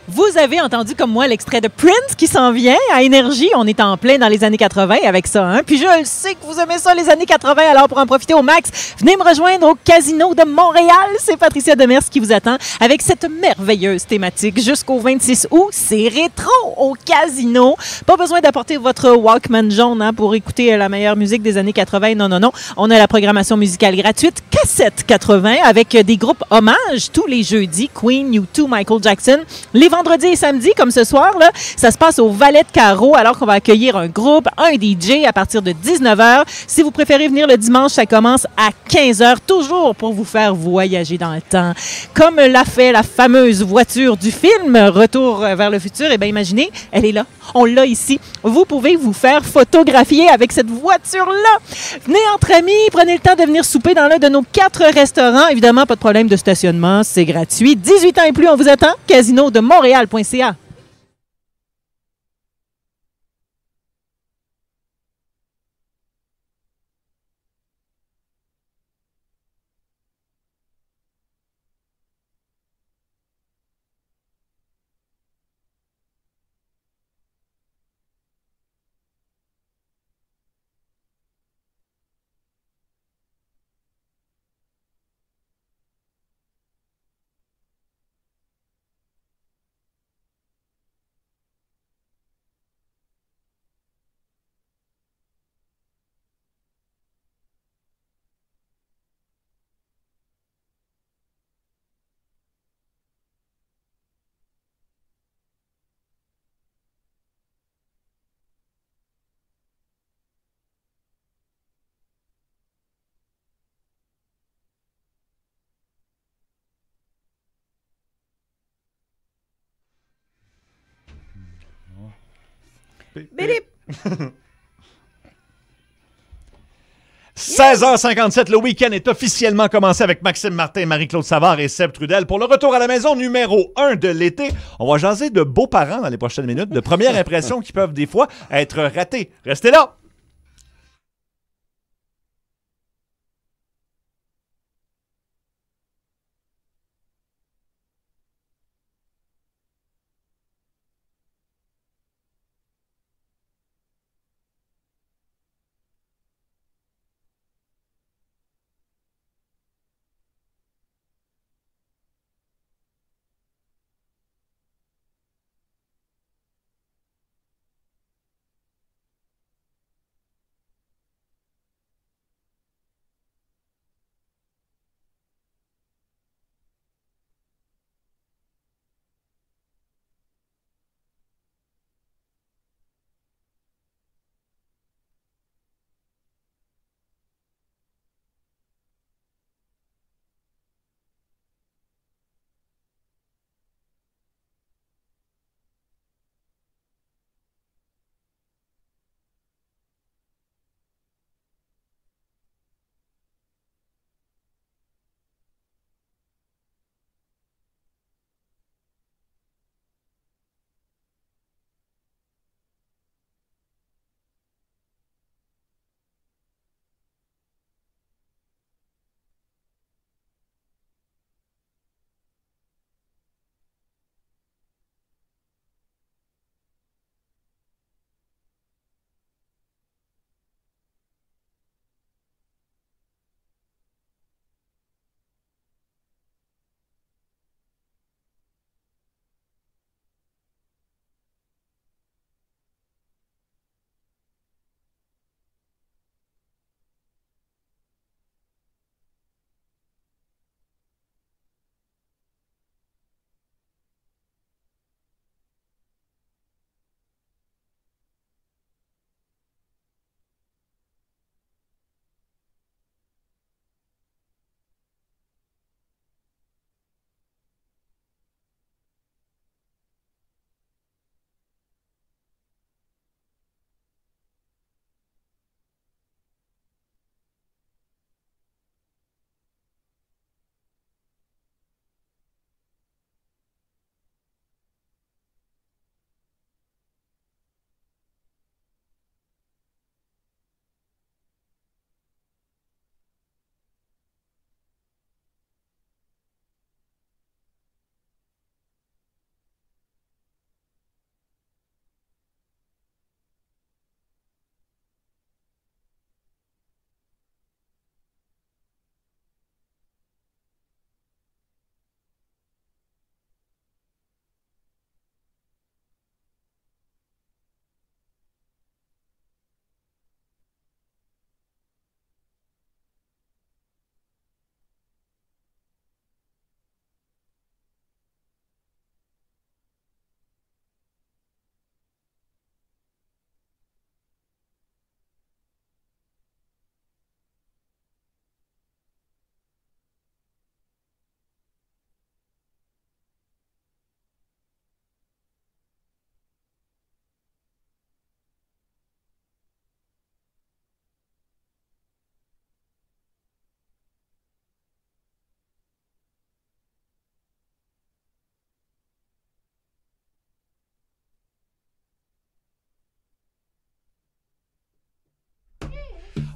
Vous avez entendu comme moi l'extrait de Prince qui s'en vient à Énergie. On est en plein dans les années 80 avec ça. Hein? Puis je le sais que vous aimez ça, les années 80. Alors pour en profiter au max, venez me rejoindre au Casino de Montréal. C'est Patricia Demers qui vous attend avec cette merveilleuse thématique. Jusqu'au 26 août, c'est rétro au Casino. Pas besoin d'apporter votre Walkman jaune hein, pour écouter la meilleure musique des années 80. Non, non, non. On a la programmation musicale gratuite Cassette 80 avec des groupes hommages tous les jeudis. Queen, U2, Michael Jackson. Les vendredis et samedis, comme ce soir, là, ça se passe au Valet de Carreau, alors qu'on va accueillir un groupe, un DJ à partir de 19h. Si vous préférez venir le dimanche, ça commence à 15h, toujours pour vous faire voyager dans le temps. Comme l'a fait la fameuse voiture du film Retour vers le futur, eh bien, imaginez, elle est là. On l'a ici. Vous pouvez vous faire photographier avec cette voiture-là. Venez entre amis, prenez le temps de venir souper dans l'un de nos 4 restaurants. Évidemment, pas de problème de stationnement, c'est gratuit. 18 ans et plus, on vous attend. Casino de Montréal.ca. Bip, bip. 16h57, le week-end est officiellement commencé avec Maxime Martin, Marie-Claude Savard et Seb Trudel pour le retour à la maison numéro 1 de l'été. On va jaser de beaux-parents dans les prochaines minutes, de premières impressions qui peuvent des fois être ratées. Restez là!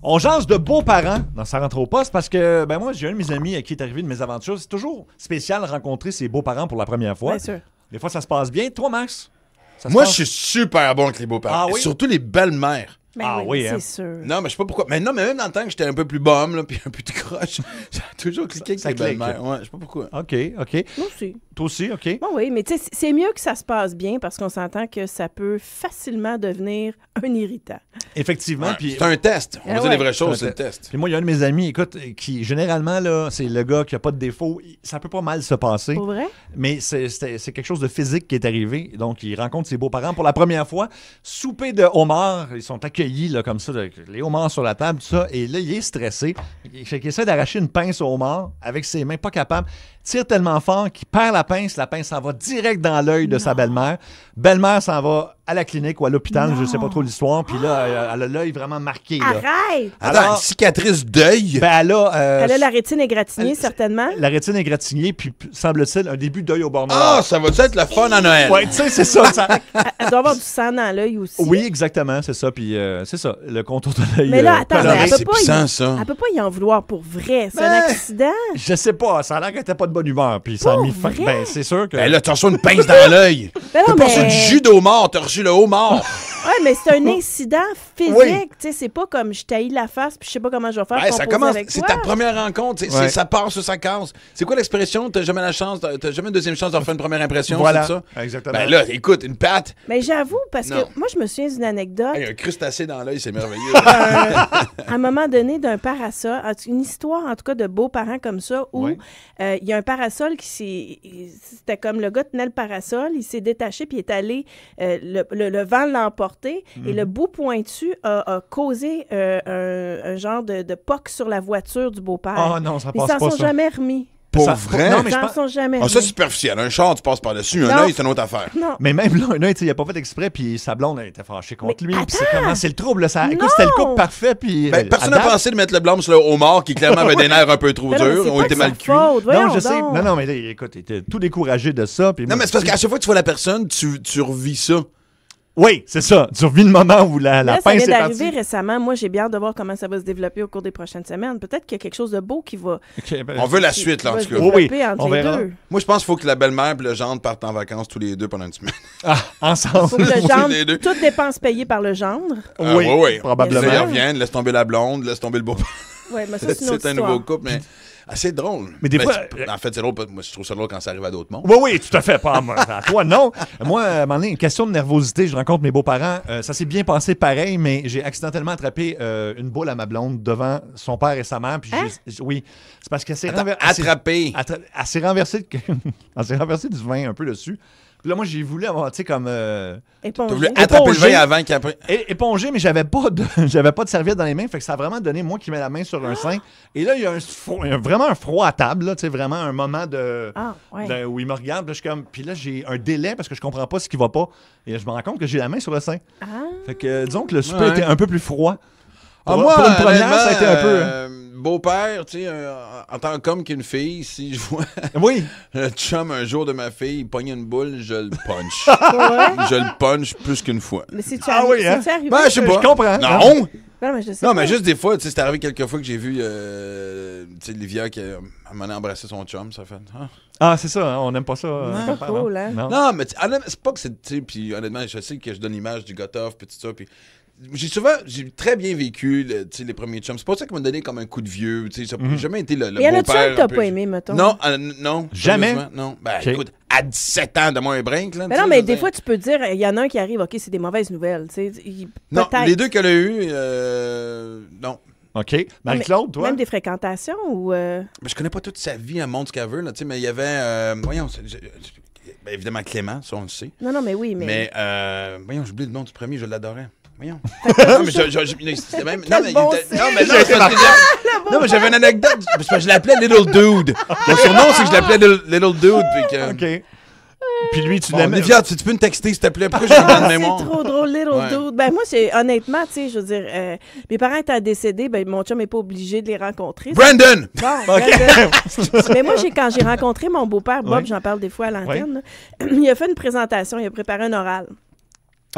On jase de beaux-parents dans Ça rentre au poste parce que, moi, j'ai un de mes amis à qui est arrivé de mes aventures. C'est toujours spécial de rencontrer ses beaux-parents pour la première fois. Bien sûr. Des fois, ça se passe bien. Toi, Max? Moi, je suis super bon avec les beaux-parents. Ah oui? Surtout les belles-mères. Ben oui, hein. c'est sûr. Non, mais je sais pas pourquoi. Mais non, mais même dans le temps que j'étais un peu plus bum, là, puis un peu de croche, j'ai toujours cliqué avec Ça les clique. belles-mères. Ouais, je sais pas pourquoi. OK. Moi aussi. Toi aussi, OK. Bon, oui, mais tu sais, c'est mieux que ça se passe bien parce qu'on s'entend que ça peut facilement devenir un irritant. Effectivement. Ouais, Puis c'est un test. On va dire les vraies choses, C'est c'est un le test. Puis moi, il y a un de mes amis, écoute, qui, généralement, là, c'est le gars qui a pas de défaut. Ça peut pas mal se passer. Pour vrai? Mais c'est quelque chose de physique qui est arrivé. Donc, il rencontre ses beaux-parents pour la première fois. Souper de homards. Ils sont accueillis là, comme ça, les homards sur la table, tout ça. Et là, il est stressé. Il essaie d'arracher une pince au homard avec ses mains, pas capable. Tire tellement fort qu'il perd la pince s'en va direct dans l'œil de sa belle-mère. Belle-mère s'en va à la clinique ou à l'hôpital, je sais pas trop l'histoire. Puis là, elle a l'œil vraiment marqué. Là. Arrête! Attends, Alors- une cicatrice d'œil. Ben, elle a... Elle a la rétine égratignée, elle- certainement. La rétine est gratignée, puis semble-t-il, un début d'œil au bord Ah, noir. ça va être le fun à Noël. Ouais, tu sais, c'est ça. Elle doit avoir du sang dans l'œil aussi. Oui, exactement, c'est ça. Puis c'est ça, le contour de l'œil. Mais là, attends, coloré. mais c'est puissant, ça. elle peut pas y en vouloir pour vrai. C'est un Ben, accident. Je sais pas, ça a l'air qu'elle était pas de bonne humeur, puis ça a Pour mis fin. vrai? Ben, c'est sûr que... Ben là, t'as reçu une pince dans l'œil. Ben non, T'as pas reçu du jus d'homard, t'as reçu le homard. Ouais, mais c'est un incident physique. Oui. Tu sais, c'est pas comme je taillis la face puis je sais pas comment je vais faire Ouais, pour ça composer commence. avec C'est toi. ta première rencontre. Ouais. Ça part sur sa case. C'est quoi l'expression? T'as jamais la chance, t'as jamais une deuxième chance de refaire une première impression. Voilà, c'est ça? exactement. Ben là, écoute, une patte. Mais j'avoue, parce Non. que moi, je me souviens d'une anecdote. Hey, un crustacé dans l'œil, c'est merveilleux. À un moment donné, d'un parasol, une histoire en tout cas de beaux-parents comme ça, où Ouais. il y a un parasol c'était comme le gars tenait le parasol, il s'est détaché puis il est allé, le vent l'a emporté et le bout pointu a causé un genre de poque sur la voiture du beau-père. Oh non, ça Ils passe s'en pas, sont ça. jamais remis. Pour Ça- vrai? Non, mais Ils je s'en pense- sont jamais Ah, ça, c'est remis. superficiel. Un char, tu passes par-dessus. Un Non. œil, c'est une autre affaire. Non. Mais même là, un œil, il a pas fait exprès, puis sa blonde elle était fâchée contre Mais lui. Puis c'est attends! comment? C'est le trouble, là. Ça... Écoute, Non! c'était le couple parfait, puis... Ben, personne à n'a date- pensé de mettre le blâme sur le homard qui clairement avait des nerfs un peu trop Ben non, mais durs. c'est On pas était de sa mal cuits. faute. Voyons Non, je sais. donc. Non, mais là, écoute, il était tout découragé de ça. Puis Non, mais c'est parce qu'à chaque fois que tu vois la personne, tu revis ça. Oui, c'est ça. Tu revis le moment où la Là, ça pince vient est d'arriver partie. récemment. Moi, j'ai bien hâte de voir comment ça va se développer au cours des prochaines semaines. Peut-être qu'il y a quelque chose de beau qui va, Ok, ben, On veut la qui suite, là, en va tout se cas. Oui, oui, développer entre on les verra. deux. Moi, je pense qu'il faut que la belle-mère et le gendre partent en vacances tous les deux pendant une semaine. Ah, ensemble. Faut que le Les gendre, deux. toutes dépenses payées par le gendre. Oui, oui. probablement. Là, Bien ils sûr. reviennent, laisse tomber la blonde, laisse tomber le beau. Ouais, mais ça, c'est une autre C'est un histoire. nouveau couple, mais assez drôle. Mais des fois- En fait, c'est drôle. Moi, je trouve ça drôle quand ça arrive à d'autres mondes. Oui, oui, tout à fait. Pas à moi. À toi, non. Moi, à un moment donné, une question de nervosité. Je rencontre mes beaux-parents. Ça s'est bien passé pareil, mais j'ai accidentellement attrapé une boule à ma blonde devant son père et sa mère. Puis oui, c'est parce qu'elle s'est Attrapé. Elle s'est renversée elle s'est renversée du vin un peu dessus. Puis là, moi, j'ai voulu avoir, tu sais, comme... Éponge. T'as voulu attraper le Épongé. vin avant qu'après. épongé, mais j'avais pas de j'avais pas de serviette dans les mains, fait que ça a vraiment donné moi qui mets la main sur un sein. Et là il y a vraiment un froid à table là, tu sais, vraiment un moment de, Ah, ouais. où il me regarde, puis là, je suis comme puis là j'ai un délai parce que je comprends pas ce qui va pas et là, je me rends compte que j'ai la main sur le sein. Ah. Fait que disons que le souper Ouais. était un peu plus froid. Ah, Pour- moi, pour une première, ça a été un peu beau-père, tu sais, en tant qu'homme qu'une fille, si je vois Oui. le chum un jour de ma fille, il pogne une boule, je le punch. Ouais. Je le punch plus qu'une fois. Mais c'est-tu Ah oui, hein? arrivé? Ben, je sais pas. Je comprends. Non! Non, mais je sais Non, pas. mais juste des fois, tu sais, c'est arrivé quelques fois que j'ai vu, tu sais, Livia qui a à un moment donné embrassé son chum, ça fait. Ah. Ah, c'est ça, hein, on n'aime pas ça. C'est pas cool, hein? Non. Non, mais honnêtement, c'est pas que c'est, tu sais, puis honnêtement, je sais que je donne l'image du gars tough, puis tout ça, puis j'ai très bien vécu tu sais, les premiers chums. C'est pas ça qui m'a donné comme un coup de vieux, tu sais, ça n'a jamais été le Mais y en a-tu beau-père. un que t'as un peu- pas aimé, mettons? Non, non. Jamais? sérieusement, Non. Ben, Ok. écoute, à 17 ans, de moi un brinque, là. Mais tu non, sais, mais je veux des dire. fois, tu peux dire, il y en a un qui arrive, OK, c'est des mauvaises nouvelles. Tu sais, Non, peut-être. les deux qu'elle a eu, non. OK. Marie-Claude, toi? Même des fréquentations ou. Mais je connais pas toute sa vie, un monde ce qu'elle veut, là, tu sais, mais il y avait, voyons, ben, évidemment Clément, ça on le sait. Non, non, mais oui, mais. Mais, voyons, j'oublie le nom du premier, je l'adorais. Voyons. Non, mais c'était même. Non, mais, bon non, mais non, c'est parce que non, mais j'avais une anecdote. Parce que je l'appelais Little Dude. Mon surnom, c'est que je l'appelais Little Dude. Puis que. OK. Puis lui, tu Bon, l'aimais. Livia, tu peux me texter, s'il te plaît? Pourquoi j'ai une de mémoire? C'est trop drôle, Little Ouais. Dude. Ben, moi, c'est honnêtement, tu sais, je veux dire, mes parents étant décédés, ben, mon chum n'est pas obligé de les rencontrer. Brandon! Bon, OK. mais moi, quand j'ai rencontré mon beau-père, Bob, Oui. j'en parle des fois à l'antenne, là, il a fait une présentation, il a préparé un oral.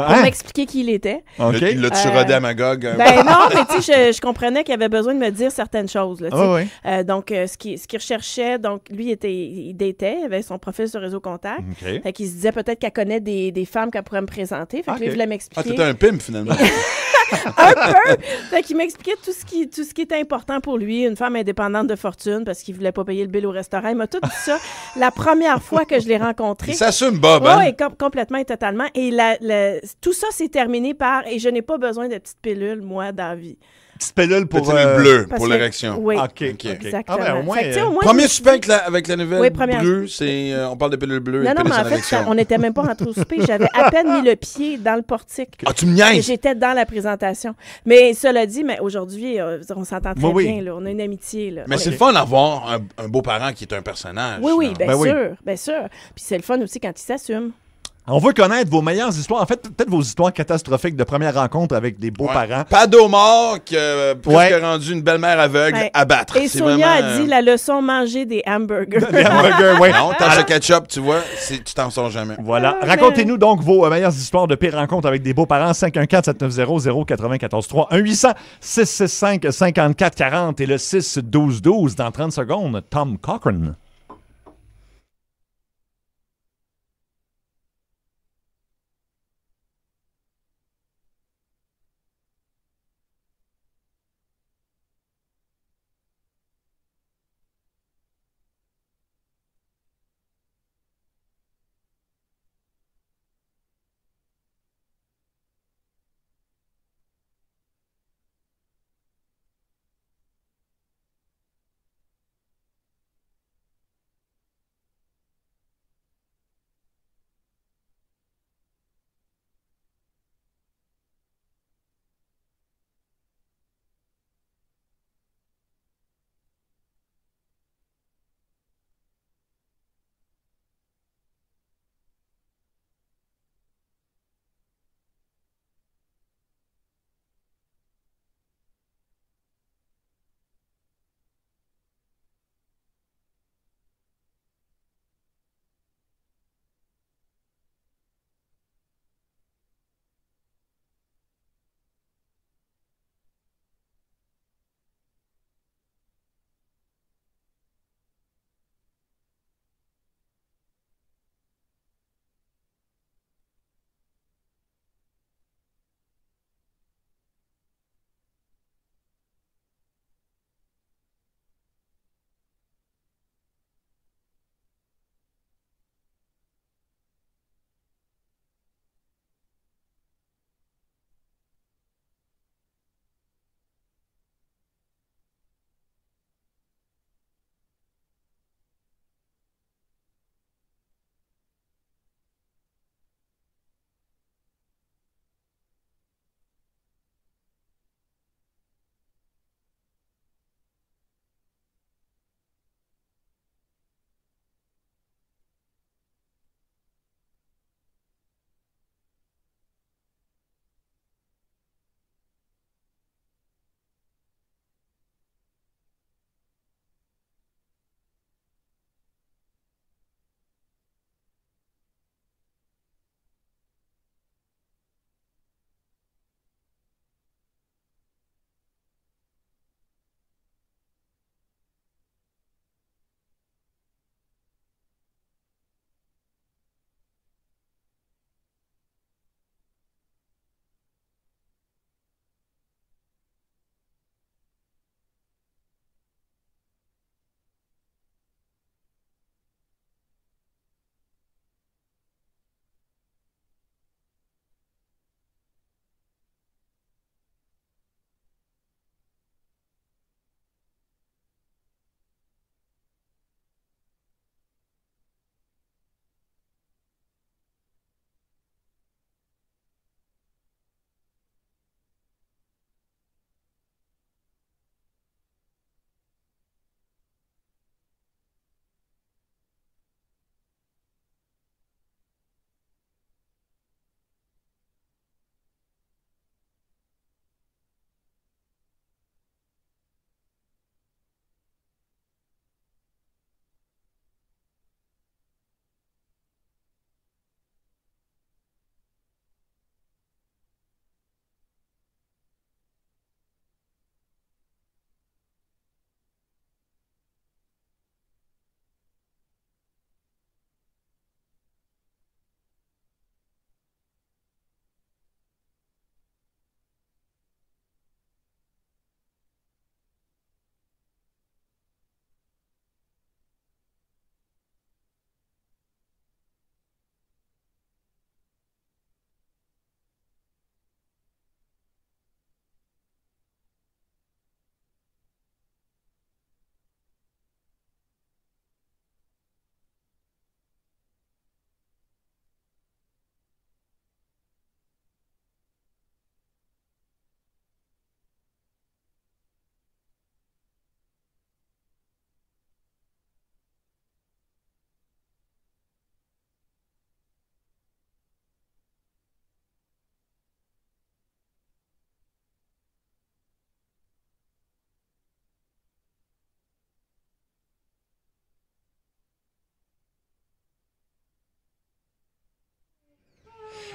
pour m'expliquer qui il était. OK. Il l'a-tu rodé à Magog? Ben non, mais tu sais, je comprenais qu'il avait besoin de me dire certaines choses. Là, tu sais. Ah oui. Donc, ce qu'il recherchait, donc lui, il datait, il avait son profil sur Réseau Contact. OK. Fait qu'il se disait peut-être qu'elle connaît des femmes qu'elle pourrait me présenter. Fait que OK. lui, il voulait Ah, m'expliquer. t'étais un pimp, finalement. Un peu. Fait qu'il m'expliquait tout ce qui était important pour lui, une femme indépendante de fortune parce qu'il voulait pas payer le bill au restaurant. Il m'a tout dit ça la première fois que je l'ai rencontré. Il s'assume, Bob, hein? Oui, complètement et totalement. Et tout ça s'est terminé par « Et je n'ai pas besoin de petites pilules, moi, dans la vie. » Petite pilule pour... Petite pilule bleue Parce pour que- l'érection. Oui, OK. exactement. Ah, ben, au moins, Fait que, tu sais, au moins, Premier je me souper suis dit- avec la nouvelle Oui, première- bleue, c'est on parle de pilule bleue Non, et non, mais pilule en sans fait, érection. on n'était même pas rentré au souper. J'avais à peine mis le pied dans le portique. Ah, tu me Et niaises! j'étais dans la présentation. Mais cela dit, mais aujourd'hui, on s'entend très Oui. bien. Là. On a une amitié. Là. Mais On c'est est- le fun d'avoir un beau parent qui est un personnage. Oui, oui, là. bien Ben oui. sûr, bien sûr. Puis c'est le fun aussi quand il s'assume. On veut connaître vos meilleures histoires. En fait, peut-être vos histoires catastrophiques de première rencontre avec des Ouais. beaux-parents. Pas mort qui a presque Ouais. rendu une belle-mère aveugle Ouais. à battre. Et C'est Sonia vraiment, a dit la leçon manger des hamburgers. Des hamburgers, oui. Non, tâche de ketchup, tu vois, tu t'en sors jamais. Voilà. Ah, Racontez-nous donc vos meilleures histoires de pire rencontres avec des beaux-parents. 514-790-0943. 1-800-665-5440 et le 6-12-12. Dans 30 secondes, Tom Cochrane.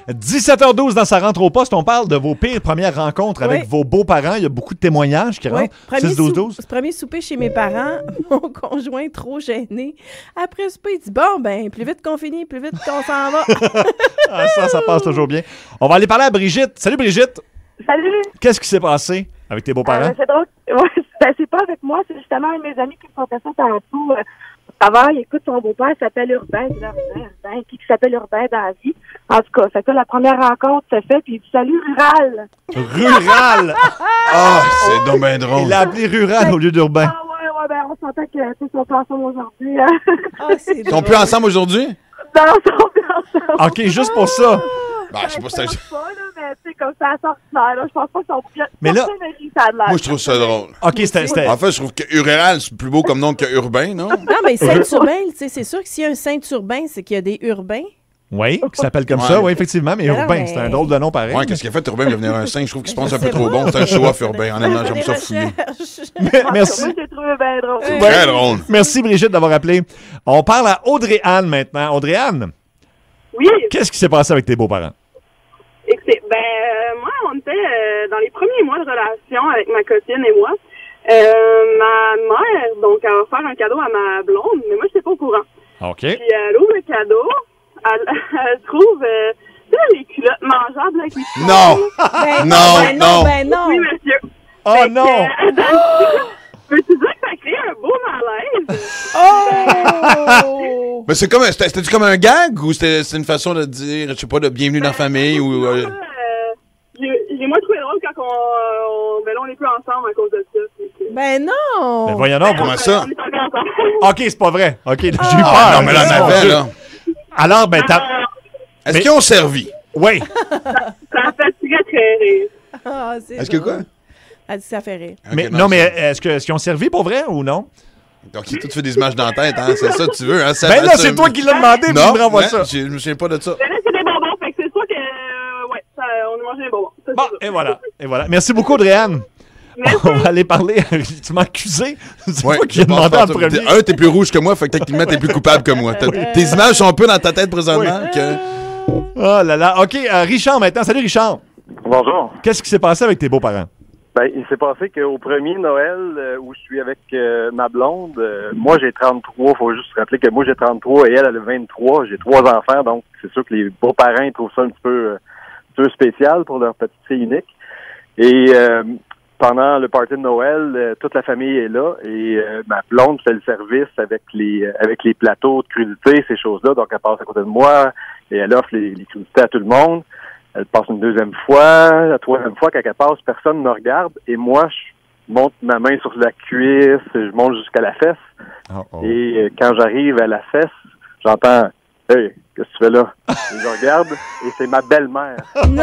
17h12 dans sa rentre au poste, on parle de vos pires premières rencontres avec Oui. vos beaux-parents. Il y a beaucoup de témoignages qui Ouais, rentrent. 6-12-12. premier souper chez mes parents, mon conjoint trop gêné. Après le souper, il dit bon, ben, plus vite qu'on finit, plus vite qu'on s'en va. Ah, ça passe toujours bien. On va aller parler à Brigitte. Salut Brigitte. Salut! Qu'est-ce qui s'est passé avec tes beaux-parents? C'est drôle. Ouais, c'est pas avec moi, c'est justement un de mes amis qui me contait ça tantôt. Au travail, écoute, son beau-père s'appelle Urbain. Il dit, Urbain, qui s'appelle Urbain dans la vie. En tout cas, fait que la première rencontre se fait, puis il dit salut, rural. Rural! Ah, c'est donc bien drôle. Il l'a appelé rural au lieu d'urbain. Ah ouais, ben on s'entend que ils sont pas ensemble aujourd'hui. Hein. Ah, c'est Ils sont plus ensemble aujourd'hui? Non, ils sont plus ensemble. OK, juste pour ça. Ben, je sais pas si Je pense pas, là, mais tu sais, comme ça, à sortir, là, je pense pas qu'ils sont plus. Mais là- personne n'a ri, ça a de l'air. Moi, je trouve ça drôle. OK, c'était... En fait, je trouve que Rural, c'est plus beau comme nom que Urbain, non? Non, mais Saint-Urbain, tu sais, c'est sûr que s'il y a un Saint-Urbain, c'est qu'il y a des urbains. Oui, qui s'appelle comme Ouais. ça, oui, effectivement, mais Mais non, urbain, mais- c'est un drôle de nom pareil. Ouais, qu'est-ce qu'il a fait, Urbain, de devenir un singe? Je trouve qu'il se pense un peu sais trop pas. bon. C'est un show-off urbain. Honnêtement, j'aime Des ça fouiller. recherches. Merci. Moi, j'ai trouvé bien drôle. Ouais. Très drôle. Merci Brigitte d'avoir appelé. On parle à Audrey-Anne maintenant. Audrey-Anne, Oui, qu'est-ce qui s'est passé avec tes beaux-parents? écoutez, moi, on était dans les premiers mois de relation avec ma copine et moi. Ma mère, donc, elle va faire un cadeau à ma blonde, mais moi, je n'étais pas au courant. OK. Puis elle ouvre le cadeau, elle trouve tu sais, les culottes mangeables avec les culottes. Non! Ben Non, ben non. ben non. Oui, monsieur. Oh Fait que, non! peux-tu dire que ça crée un beau malaise? Oh! Mais c'était-tu comme un gag ou c'était une façon de dire, je sais pas, de bienvenue dans la famille ou. J'ai moins trouvé drôle quand ben là, on n'est plus ensemble à cause de ça. Fait que- Ben non! Ben voyons donc. Comment ça? On est encore ensemble. OK, c'est pas vrai. OK, j'ai eu peur. Ah, non, mais là, on avait, là. Alors, ben, t'as... Est-ce Mais- qu'ils ont servi? Oui. Ça me fatiguait très rire. Ah, c'est Est-ce que drôle. quoi? Elle dit ça fait rire. Mais, Ok, non, mais ça- est-ce qu'ils ont servi pour vrai ou non? Donc, il tout fait des images dans la tête, hein? C'est ça que tu veux, hein? Ça- Ben là, ça- c'est toi qui l'as demandé, puis Non, tu me renvoies hein, ça. je me souviens pas de ça. Mais là, c'est des bonbons, fait que c'est sûr que, on a mangé des bonbons. Ça, c'est Bon, ça. et voilà. Et voilà. Merci beaucoup, Audrey-Anne. Merci. On va aller parler. Tu m'as accusé. C'est Ouais, moi qui ai je pense demandé pas en ça. premier. T'es plus rouge que moi, fait que techniquement, t'es plus coupable que moi. Tes images sont un peu dans ta tête présentement. Que... Oh là là. OK, Richard maintenant. Salut, Richard. Bonjour. Qu'est-ce qui s'est passé avec tes beaux-parents? Ben, il s'est passé qu'au premier Noël où je suis avec ma blonde, moi j'ai 33, faut juste se rappeler que moi j'ai 33 et elle a 23, j'ai 3 enfants, donc c'est sûr que les beaux-parents ils trouvent ça un petit peu spécial pour leur petite fille unique. Et pendant le party de Noël, toute la famille est là et ma blonde fait le service avec les plateaux de crudités, ces choses-là, donc elle passe à côté de moi et elle offre les crudités à tout le monde. Elle passe une deuxième fois, la troisième fois, quand elle passe, personne ne me regarde. Et moi, je monte ma main sur la cuisse, je monte jusqu'à la fesse. Oh. Et quand j'arrive à la fesse, j'entends « Hey, qu'est-ce que tu fais là? » Et je regarde, et c'est ma belle-mère. Non!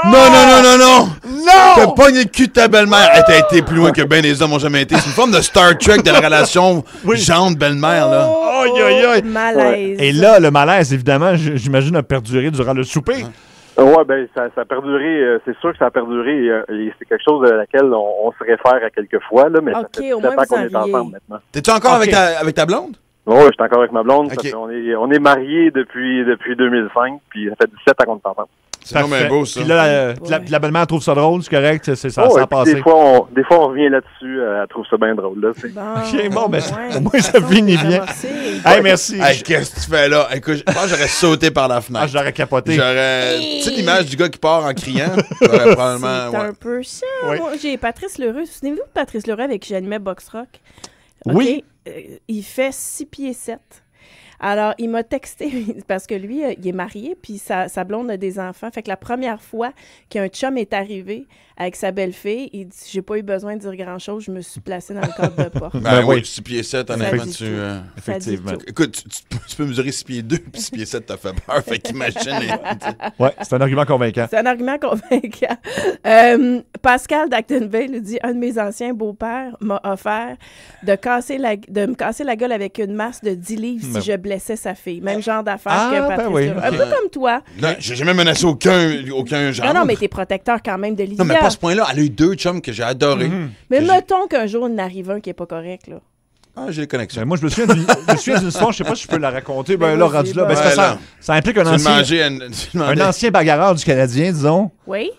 Non! T'as Non! pogné le cul de ta belle-mère. Elle t'a été plus loin que bien des hommes ont jamais été. C'est une forme de Star Trek de la relation gendre-belle-mère, là. Aïe, aïe, aïe. Malaise. Et là, le malaise, évidemment, j'imagine, a perduré durant le souper. Ouais, ben ça a perduré, c'est sûr que ça a perduré, et c'est quelque chose à laquelle on se réfère à quelques fois, là, mais Ok, ça fait au 17 moins ans qu'on vous est aviez- ensemble maintenant. T'es-tu encore Ok. avec ta blonde? Oui, je suis encore avec ma blonde. Ok. Ça fait- on est mariés depuis 2005, puis ça fait 17 ans qu'on est ensemble. C'est non, mais Parfait. beau, ça. Puis là, Ouais. la belle-mère trouve ça drôle, c'est correct, ça Oh, a et puis passé. des fois, on revient là-dessus. Elle trouve ça bien drôle. Là, c'est- Ok, bon, ben, ouais, au moins, de ça toute finit façon, bien. amorcé. Hey, merci. Hey, qu'est-ce que tu fais là? Écoute, je pense que j'aurais sauté par la Ah, fenêtre. j'aurais capoté. J'aurais. Tu sais l'image du gars qui part en criant? J'aurais probablement. C'est Ouais. un peu chiant. Oui. Moi, j'ai Patrice Lheureux. Souvenez-vous de Patrice Lheureux avec qui j'animais Box Rock? Oui. OK, il fait 6 pieds 7. Alors, il m'a texté parce que lui, il est marié, puis sa blonde a des enfants. Fait que la première fois qu'un chum est arrivé avec sa belle-fille, il dit « J'ai pas eu besoin de dire grand-chose, je me suis placé dans le cadre de porte. Ben Ben oui, oui. 6 pieds 7, Ça honnêtement, dit tu. tout. Ça dit Effectivement. tout. Écoute, tu peux mesurer 6 pieds 2 puis 6 pieds 7 t'as fait peur. Fait qu'imagine. Ouais, c'est un argument convaincant. C'est un argument convaincant. Pascal d'Actonville nous dit « Un de mes anciens beaux-pères m'a offert de me casser la gueule avec une masse de 10 livres si Ben- je blessais sa fille. » Même genre d'affaire Ah, que ben Patrice oui, Lheureux. ok. Un peu comme toi. Là, j'ai jamais menacé aucun genre. Non, mais t'es protecteur quand même de Lydia. Non, mais pas à ce point-là. Elle a eu 2 chums que j'ai adorés. Mais que mettons qu'un jour, il n'arrive un qui est pas correct, là. Ah, j'ai les connexions. Ben, moi, je me souviens d'une histoire, je sais pas si je peux la raconter. Ben, là, rendu là, ben, Ouais, ça implique un ancien bagarreur du Canadien, disons. Oui?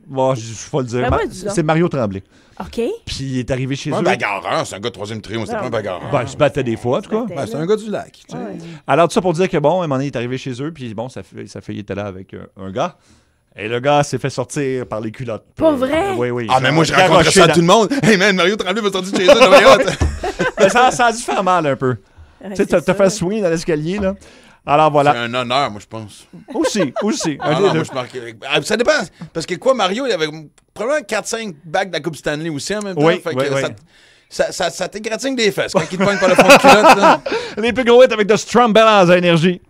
Bon, je vais le dire. Ben, moi, dis donc. C'est Mario Tremblay. OK. Puis il est arrivé chez Un eux. bagarreur, c'est un gars de troisième trio, c'est pas un bagarreur. Ben, il se battait des fois, en tout cas. Ben, c'est un gars du lac. Tu sais. Ouais. Alors, tout ça pour dire que, bon, à un moment donné, il est arrivé chez eux, puis bon, sa fille était là avec un gars. Et le gars s'est fait sortir par les culottes. Pas vrai? Oui, oui. Ah, mais moi, je raconterais ça à tout le monde. Hey, man, Mario Tremblay va sortir de chez eux. Non, mais hot. Mais ça a dû faire mal un peu. Ouais, Tu sais, c'est t'as ça. fait swing dans l'escalier, là. Alors, C'est voilà. un honneur, moi, je pense. Aussi. Ah, Un non, des moi, deux. je marque... Ça dépend. Parce que quoi, Mario, il avait probablement 4-5 bagues de la Coupe Stanley aussi en même temps. Oui, Fait que oui, oui. ça t'égratigne des fesses. Quand il te pogne par le fond de culotte, là. Les plus gros hits avec The Strumbellas à Énergie.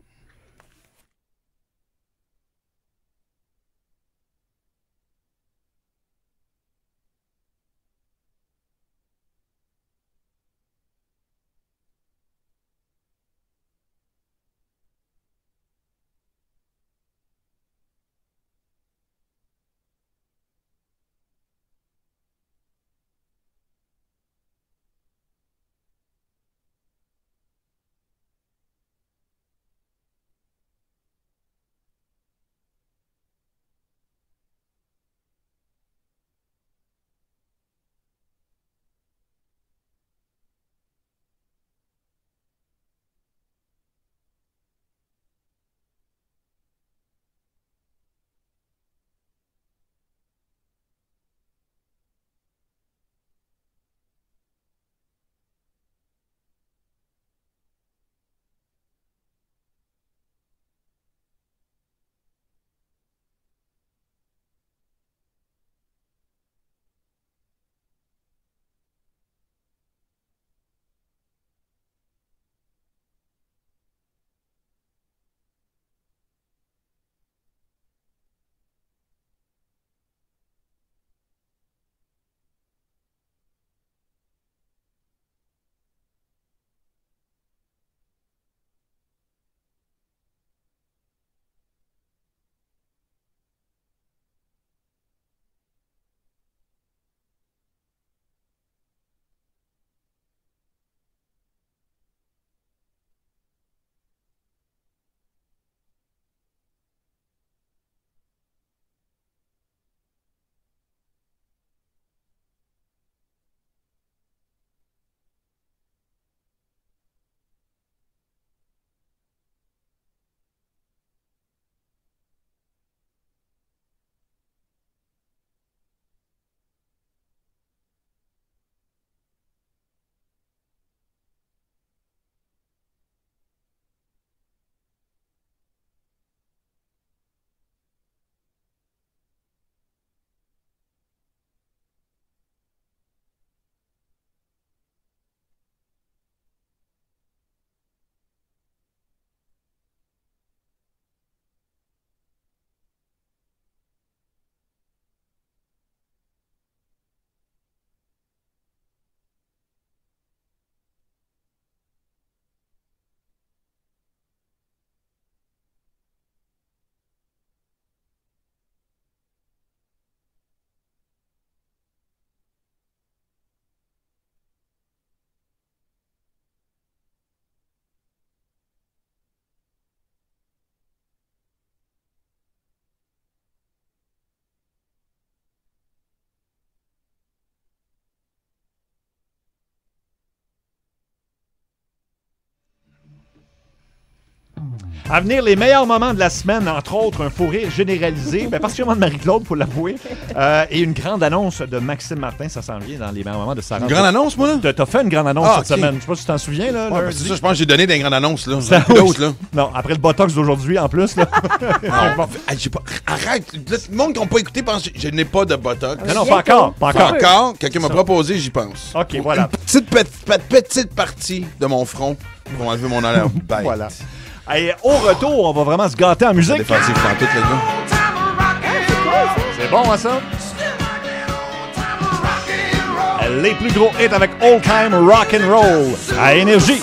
À venir, les meilleurs moments de la semaine, entre autres, un fou rire généralisé, particulièrement de Marie-Claude, faut l'avouer, et une grande annonce de Maxime Martin, ça s'en vient dans les meilleurs moments de sa Une grande annonce, moi, là? T'as fait une grande annonce cette ok. semaine. Je sais pas si tu t'en souviens, là. Ouais, lundi. c'est ça, je pense que j'ai donné des grandes annonces, là. Ça, Plus d'autres, là. Non, après le Botox d'aujourd'hui, en plus, là. Non, j'ai pas... Arrête! Le monde qui n'a pas écté pense que je n'ai pas de botox. Non, pas encore. Pas Pas encore. encore. Quelqu'un m'a proposé, j'y pense. OK, voilà. Une petite partie de mon front pour enlever mon air bête. Voilà. Et au retour, on va vraiment se gâter en musique. Défensif dans tout, les gars. C'est bon, hein, ça? Les plus gros hits avec Old Time Rock'n'Roll à Énergie.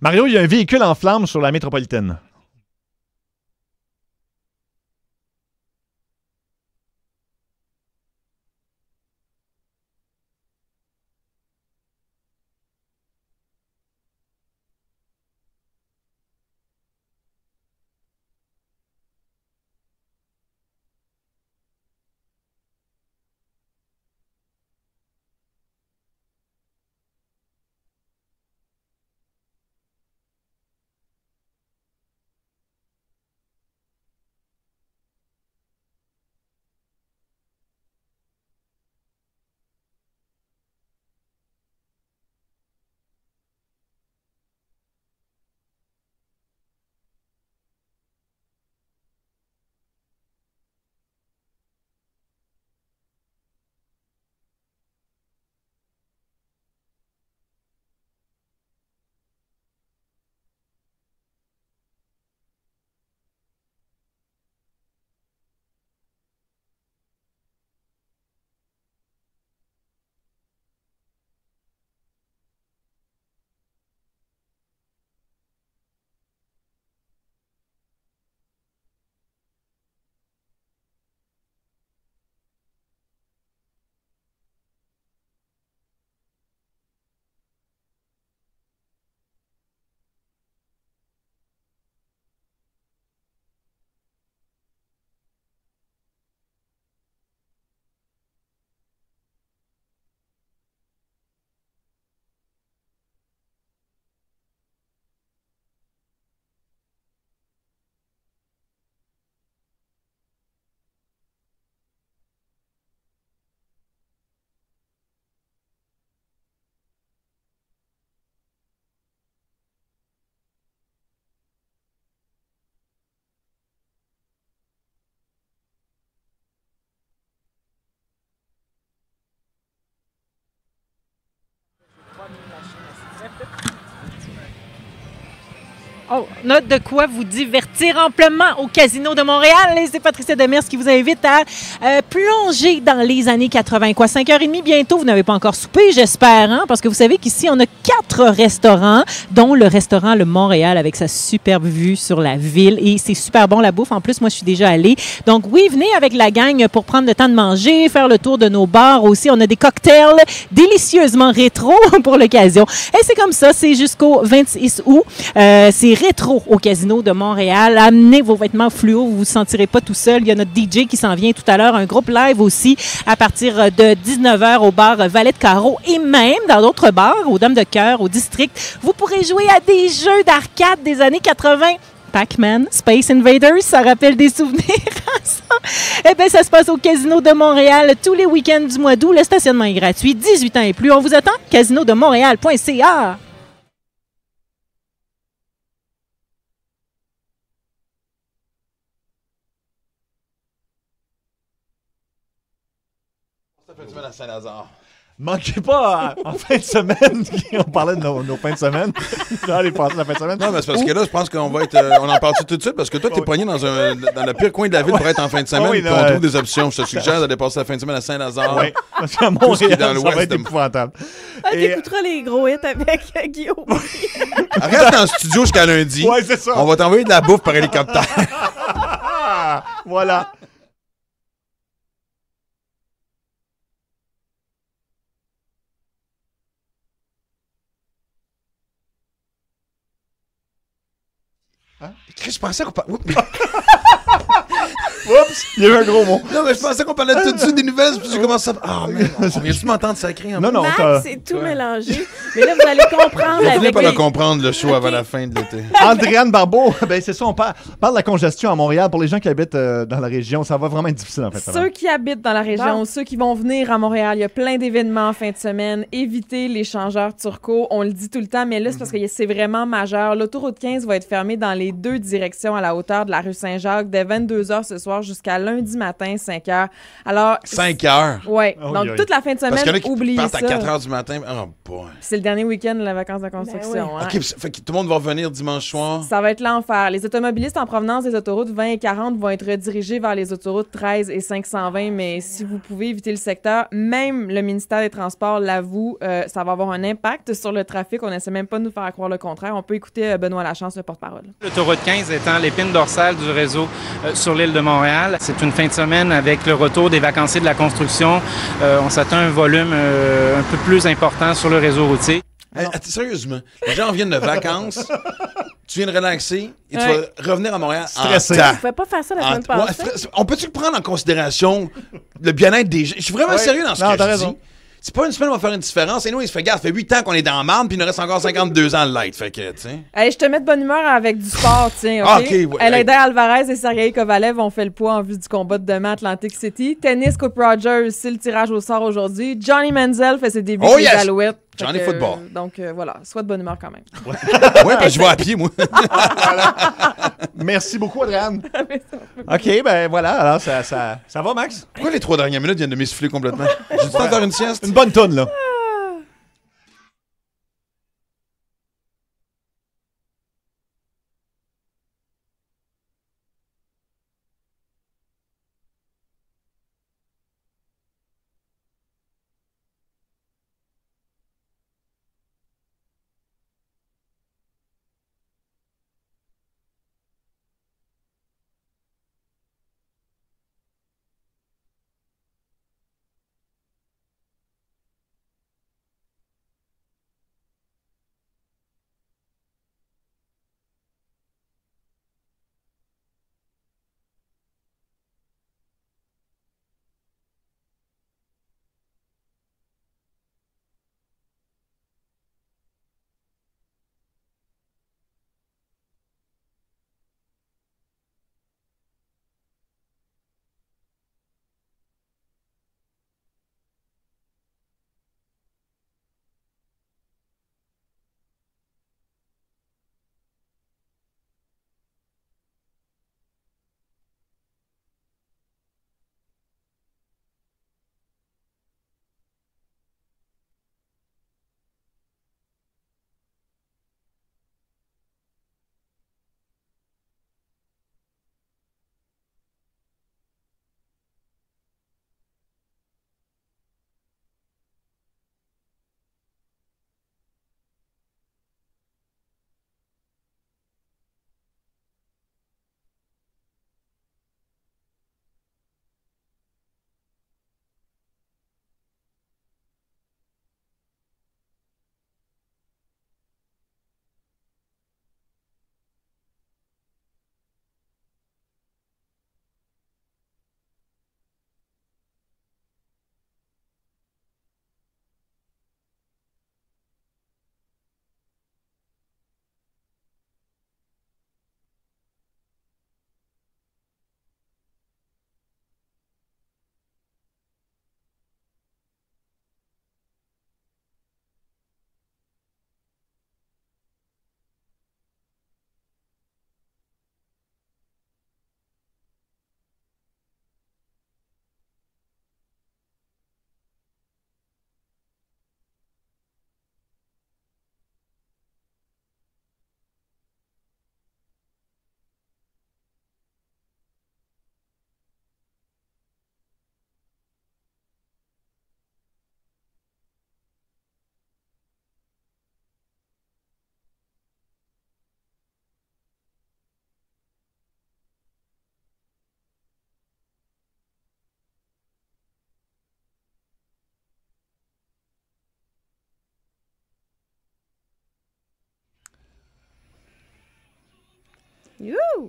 Mario, il y a un véhicule en flammes sur la métropolitaine. Oh, note de quoi vous divertir amplement au Casino de Montréal. Et c'est Patricia Demers qui vous invite à plonger dans les années 80. Quoi, 5h30 bientôt, vous n'avez pas encore soupé, j'espère, hein? Parce que vous savez qu'ici, on a 4 restaurants, dont le restaurant Le Montréal avec sa superbe vue sur la ville. Et c'est super bon, la bouffe. En plus, moi, je suis déjà allée. Donc oui, venez avec la gang pour prendre le temps de manger, faire le tour de nos bars aussi. On a des cocktails délicieusement rétro pour l'occasion. Et c'est comme ça, c'est jusqu'au 26 août. C'est rétro au Casino de Montréal. Amenez vos vêtements fluo, vous ne vous sentirez pas tout seul. Il y a notre DJ qui s'en vient tout à l'heure, un groupe live aussi à partir de 19h au bar Valet de Carreau et même dans d'autres bars, aux Dames de Cœur, au District. Vous pourrez jouer à des jeux d'arcade des années 80. Pac-Man, Space Invaders, ça rappelle des souvenirs. Eh bien, ça se passe au Casino de Montréal tous les week-ends du mois d'août. Le stationnement est gratuit, 18 ans et plus. On vous attend, casinodemontréal.ca. À Saint-Lazare. Manquez pas en fin de semaine. On parlait de nos fins de semaine. Allez, passer la fin de semaine. Non, mais c'est parce que là, je pense qu'on va être. On en parle tout de suite parce que toi, t'es pogné dans le pire coin de la ville pour être en fin de semaine. Oui, puis on trouve des options. Je te suggère d'aller passer la fin de semaine à Saint-Lazare. Oui, parce qu'à Montréal, dans ça l'ouest va être de- épouvantable. Ah, Et- t'écouteras les gros hits avec Guillaume. Reste dans le studio jusqu'à lundi. Ouais, c'est ça. On va t'envoyer de la bouffe par hélicoptère. Ah, voilà. Chris, je pensais qu'on parlait. Oups, il y a eu un gros mot. Non, mais je pensais qu'on parlait tout de suite des nouvelles. Puis j'ai commencé à. Ah, mais on vient-tu m'entendre sacrer en Non, non, Max, c'est tout mélangé. Mais là, vous allez comprendre On va finir avec par les... le comprendre, le show, avant la fin de l'été. Andréane Barbeau, ben c'est ça, on parle de la congestion à Montréal. Pour les gens qui habitent dans la région, ça va vraiment être difficile en fait. Ceux qui habitent dans la région, Bon. ceux qui vont venir à Montréal, il y a plein d'événements en fin de semaine. Évitez les changeurs turcos, on le dit tout le temps, mais là, c'est parce que c'est vraiment majeur. L'autoroute 15 va être fermée dans les 2 directions à la hauteur de la rue Saint-Jacques dès 22h ce soir soir jusqu'à lundi matin, 5 heures. Alors, 5 heures. Oui. Oh, Donc, oui. toute la fin de Parce qu'il y en a semaine, qui oubliez partent ça. à 4 heures du matin. Oh, boy. C'est le dernier week-end de la vacance de construction. oui. Hein. OK, fait que tout le monde va revenir dimanche soir. Ça va être l'enfer. Les automobilistes en provenance des autoroutes 20 et 40 vont être redirigés vers les autoroutes 13 et 520, mais si vous pouvez éviter le secteur, même le ministère des Transports l'avoue, ça va avoir un impact sur le trafic. On n'essaie même pas de nous faire croire le contraire. On peut écouter Benoît Lachance, le porte-parole. L'autoroute 15 étant l'épine dorsale du réseau sur l'île de Montréal. C'est une fin de semaine avec le retour des vacanciers de la construction. On s'attend à un volume un peu plus important sur le réseau routier. Sérieusement, les gens viennent de vacances, tu viens de relaxer et tu vas revenir à Montréal Stressé. en temps. Tu pouvais pas faire ça la semaine passée? On peut-tu prendre en considération le bien-être des gens? Je suis vraiment sérieux dans ce Non, que t'as je raison. dis. C'est pas une semaine qui va faire une différence. Et nous, il se fait gaffe, ça fait 8 ans qu'on est dans la marde, puis il nous reste encore 52 ans de light. Fait que, tu sais. Hey, je te mets de bonne humeur avec du sport, tiens, OK? Ah, OK, ouais. Elena Alvarez et Sergei Kovalev ont fait le poids en vue du combat de demain à Atlantic City. Tennis, Coupe Rogers, c'est le tirage au sort aujourd'hui. Johnny Manziel fait ses débuts Oh, avec les yes! Alouettes. Johnny Fait que, football. Donc, voilà, sois de bonne humeur quand même. Ouais, parce que je vais à pied, moi. Merci beaucoup, Adrienne. OK, ben voilà. Alors, ça va, Max? Pourquoi les 3 dernières minutes viennent de m'essouffler complètement? J'ai du temps de faire une sieste? Une bonne toune, là.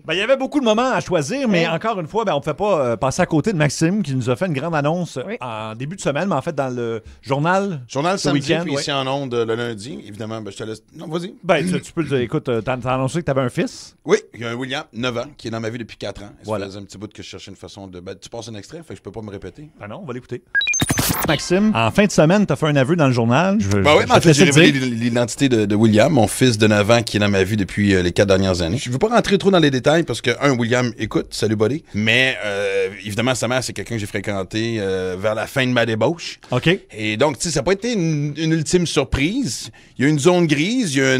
Ben, il y avait beaucoup de moments à choisir, mais encore une fois, ben, on ne peut pas passer à côté de Maxime qui nous a fait une grande annonce en début de semaine, mais en fait dans le journal. Journal ce samedi, week-end, puis ici en ondes le lundi. Évidemment, ben, je te laisse. Non, vas-y. Ben, tu peux le écoute, t'as annoncé que tu avais un fils. Oui, il y a un William, 9 ans, qui est dans ma vie depuis 4 ans. Voilà. Ça faisait un petit bout que je cherchais une façon de. Ben, tu passes un extrait, fait que je peux pas me répéter. Ben non, on va l'écouter. Maxime, en fin de semaine, tu as fait un aveu dans le journal. Ben oui, mais en fait, j'ai révélé l'identité de William, mon fils de 9 ans qui est dans ma vie depuis les 4 dernières années. Je ne veux pas rentrer trop dans les détails parce que, William écoute, salut buddy, mais évidemment, sa mère, c'est quelqu'un que j'ai fréquenté vers la fin de ma débauche. OK. Et donc, tu sais, ça n'a pas été une ultime surprise. Il y a une zone grise, il y a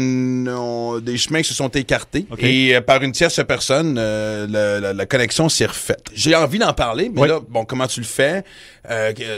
des chemins qui se sont écartés. Okay. Et par une tierce personne, la connexion s'est refaite. J'ai envie d'en parler, mais là, bon, comment tu le fais?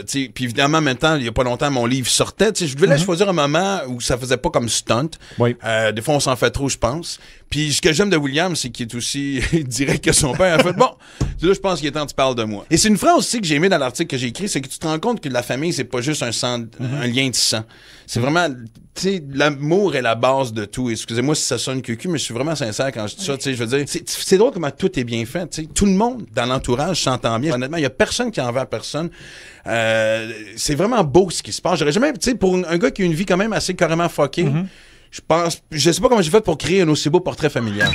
Puis évidemment, en même temps, il n'y a pas longtemps, mon livre sortait. Je voulais choisir un moment où ça faisait pas comme stunt. Oui. Des fois, on s'en fait trop, je pense. Puis ce que j'aime de William, c'est qu'il est aussi direct que son père. En fait, bon, là, je pense qu'il est temps que tu parles de moi. Et c'est une phrase aussi que j'ai aimée dans l'article que j'ai écrit, c'est que tu te rends compte que la famille, c'est pas juste un lien de sang. C'est vraiment, tu sais, l'amour est la base de tout. Excusez-moi si ça sonne cucu, mais je suis vraiment sincère quand je dis ça. Tu sais, je veux dire, c'est drôle comment tout est bien fait. Tu sais, tout le monde dans l'entourage s'entend bien. Honnêtement, il y a personne qui en veut à personne. C'est vraiment beau ce qui se passe. J'aurais jamais, tu sais, pour un gars qui a une vie quand même assez carrément fuckée. Je sais pas comment j'ai fait pour créer un aussi beau portrait familial.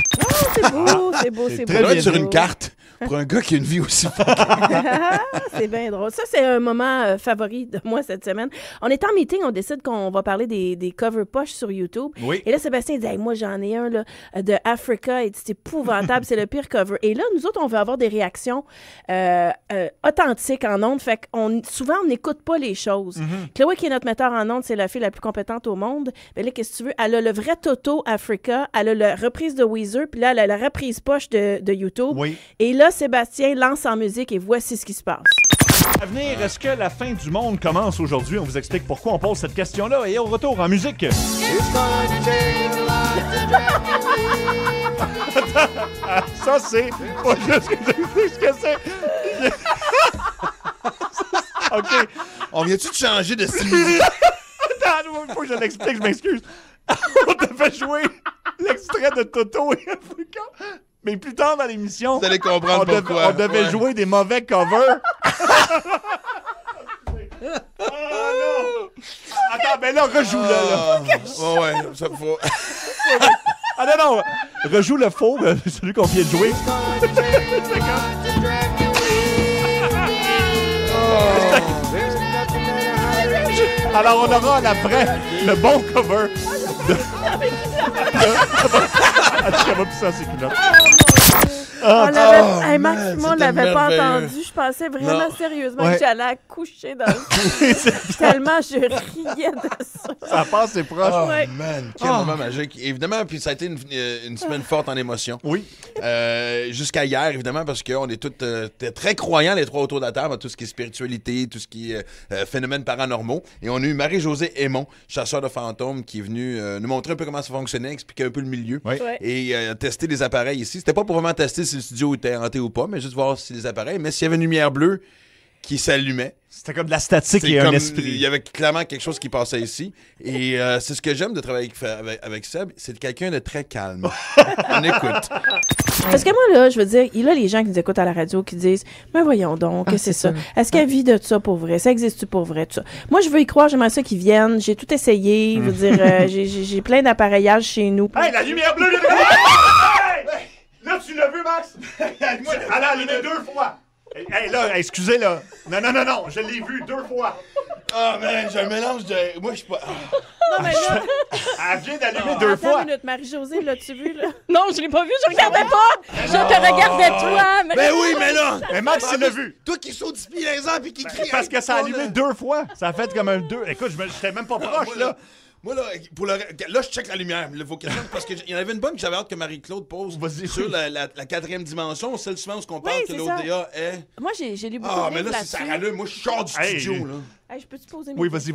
Oh, c'est beau. C'est beau. Sur une carte, pour un gars qui a une vie aussi c'est bien drôle. Ça, c'est un moment favori de moi cette semaine. On est en meeting, on décide qu'on va parler des cover poches sur YouTube. Oui. Et là, Sébastien dit, hey, moi, j'en ai un là, de Africa, et c'est épouvantable, c'est le pire cover. Et là, nous autres, on veut avoir des réactions authentiques en ondes. Fait souvent, on n'écoute pas les choses. Chloé, qui est notre metteur en ondes, c'est la fille la plus compétente au monde. Mais là, qu'est-ce que tu veux? Elle a le vrai Toto Africa, elle a la reprise de Weezer, puis là, elle a la reprise poche de YouTube. Oui. Et là, Sébastien lance en musique et voici ce qui se passe. À venir, est-ce que la fin du monde commence aujourd'hui? On vous explique pourquoi on pose cette question-là et au retour en musique. Ça, c'est pas juste que j'explique ce que c'est. OK. On vient-tu de changer de style? Attends, il faut que je l'explique, je m'excuse. On devait jouer l'extrait de Toto et Africa. Mais plus tard dans l'émission, vous allez comprendre pourquoi. On devait jouer des mauvais covers. Oh non! Attends, mais là, rejoue-le. Là. Ouais, ça faut. Ah non, rejoue le faux, celui qu'on vient de jouer. Alors, on aura le bon cover. Elle va pousser ses culottes. Max, on l'avait pas entendu. Je pensais vraiment sérieusement que j'allais accoucher dans le tellement je riais de ça. Ça passe, c'est proche. Oh, man, quel moment magique. Évidemment, puis ça a été une semaine forte en émotion. Oui. Jusqu'à hier, évidemment, parce qu'on est tous très croyants, les trois autour de la table, à tout ce qui est spiritualité, tout ce qui est phénomènes paranormaux. Et on a eu Marie-Josée Aymon, chasseur de fantômes, qui est venue nous montrer un peu comment ça fonctionnait, expliquer un peu le milieu et tester les appareils ici. C'était pas pour vraiment tester si le studio était hanté ou pas, mais juste voir si les appareils. Mais s'il y avait une lumière bleue qui s'allumait. C'était comme de la statique et un esprit. Il y avait clairement quelque chose qui passait ici. Et c'est ce que j'aime de travailler avec Seb, c'est quelqu'un de très calme. On écoute. Parce que moi, là, je veux dire, il y a les gens qui nous écoutent à la radio qui disent « Mais voyons donc, qu'est-ce que c'est ça? Est-ce qu'elle vit de ça pour vrai? Ça existe-tu pour vrai? Tout ça? » Moi, je veux y croire, j'aimerais ça qu'ils viennent. J'ai tout essayé. Je veux dire, j'ai plein d'appareillages chez nous. Hey, la lumière bleue! Hey! Là, tu l'as vu, Max? Elle a allumé 2 fois. Hey, là, excusez, là. Non, je l'ai vu 2 fois. Ah, man, j'ai un mélange de... Moi, je suis pas... Non, mais là... Elle vient d'allumer 2 fois. Attends une minute, Marie-Josée, l'as-tu vu, là? Non, je l'ai pas vu, je regardais pas. Je te regardais, toi. Mais oui, mais là... Mais Max, il l'a vu. Toi qui saute 10 pieds les airs puis qui crie... Parce que ça a allumé 2 fois. Ça a fait comme un 2. Écoute, j'étais même pas proche, là. Moi, là, là, je check la lumière, vos questions, parce qu'il y en avait une bonne que j'avais hâte que Marie-Claude pose sur la 4e dimension, celle souvent où on parle que l'ODA est... Moi, j'ai lu beaucoup de livres mais là, si ça rallume, moi, je sors du studio, là. Hey, je peux-tu poser mes Oui, vas-y.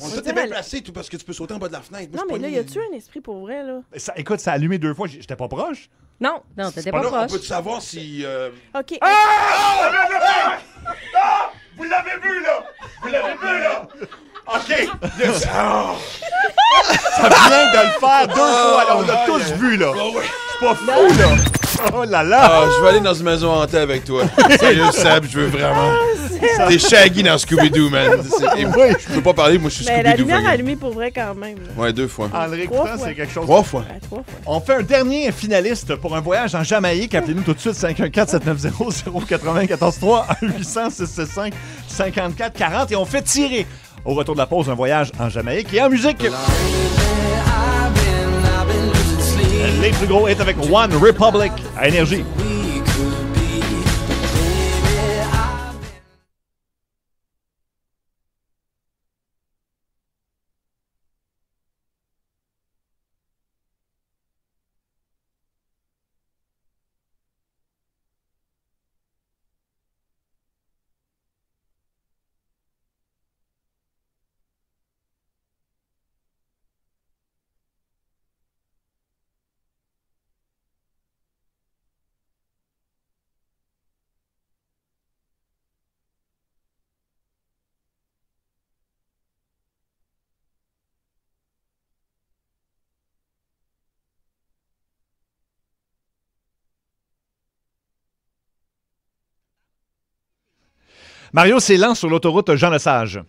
On t'a bien placé, tout, parce que tu peux sauter en bas de la fenêtre. Non, mais là, y a-tu un esprit pour vrai, là? Écoute, ça a allumé 2 fois, j'étais pas proche. Non, t'étais pas proche. On peut savoir si... OK. Vous l'avez vu, là! OK! Ça vient de le faire 2 fois, là. On l'a tous vu, là. Je suis pas fou, là. Oh là là! Je vais aller dans une maison hantée avec toi. Sérieux, Seb, je veux vraiment. T'es Shaggy dans Scooby-Doo, man. Je peux pas parler, moi, je suis Scooby-Doo. Mais la lumière a allumé pour vrai quand même. Là. Ouais, 2 fois. En réécoutant, c'est quelque chose. 3 fois. 3 fois. On fait un dernier finaliste pour un voyage en Jamaïque. Appelez-nous tout de suite 514-790-0943 1-800-665-5440 et on fait tirer au retour de la pause un voyage en Jamaïque et en musique. Les plus gros hits avec One Republic à Énergie. Mario, c'est lent sur l'autoroute Jean-Lesage.